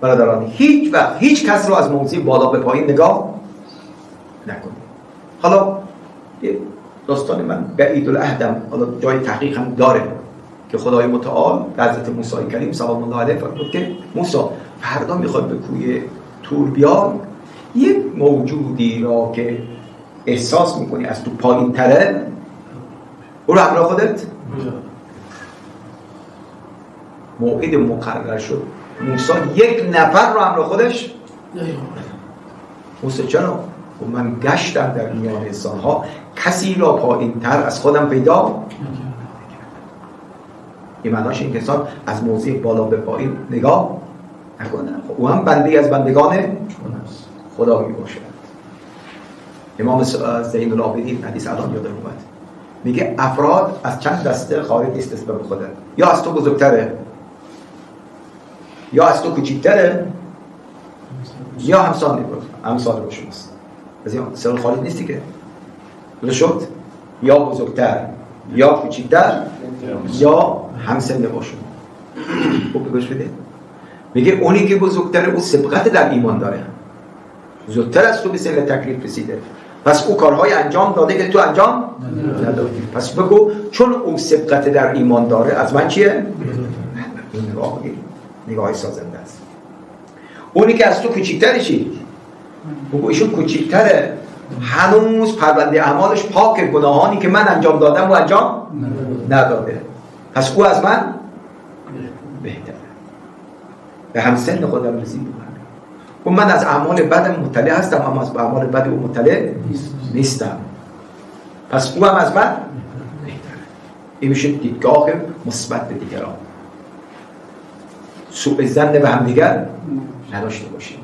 برادران هیچ وقت هیچ کس رو از موضع بالا به پایین نگاه نکنید. حالا داستان من بعید العهدم، حالا جای تحقیق هم داره که خدای متعال حضرت موسی کریم سلام الله علیه فرمود که موسی فردا میخواد به کوی طور بیای، یک موجودی را که احساس میکنی از تو پایین تره او رو همراه خودت. موعد مقرر شد موسی یک نفر رو همراه خودش. موسی چرا؟ و من گشتم در میان انسان‌ها کسی را پایین تر از خودم پیدا. این معناش این که انسان از موضع بالا به پایین نگاه نکنه. او هم بنده از بندگان خدا می باشد. امام زین العابدین حدیث الان یادم اومد میگه افراد از چند دسته خارج نیست نسبت به خدا، یا از تو بزرگتره یا از تو کوچیک‌تره یا همسال با شماست. از این سر خارج نیستی که شد یا بزرگتر یا کوچیک‌تر یا همسن با شما. خب بگوش بده میگه اونی که بزرگتره او سبقت در ایمان داره، زودتر از تو به سن تکلیف رسیده، پس او کارهای انجام داده که تو انجام ندادی. پس بگو چون او سبقت در ایمان داره از من چیه؟ این نگاه سازنده است. اونی که از تو کوچیک‌تره چی؟ بگو ایشون کوچیک‌تره، هنوز پرونده اعمالش پاک، گناهانی که من انجام دادم و انجام نداده، پس او از من بهتره، به همسن خودم رسیدم. و من از اعمال بدم مطلع هستم اما از اعمال بد او مطلع نیستم، پس او هم از من بهتره. این میشه دیدگاه مثبت به دیگران. سوء ظن به هم دیگر نداشته باشیم.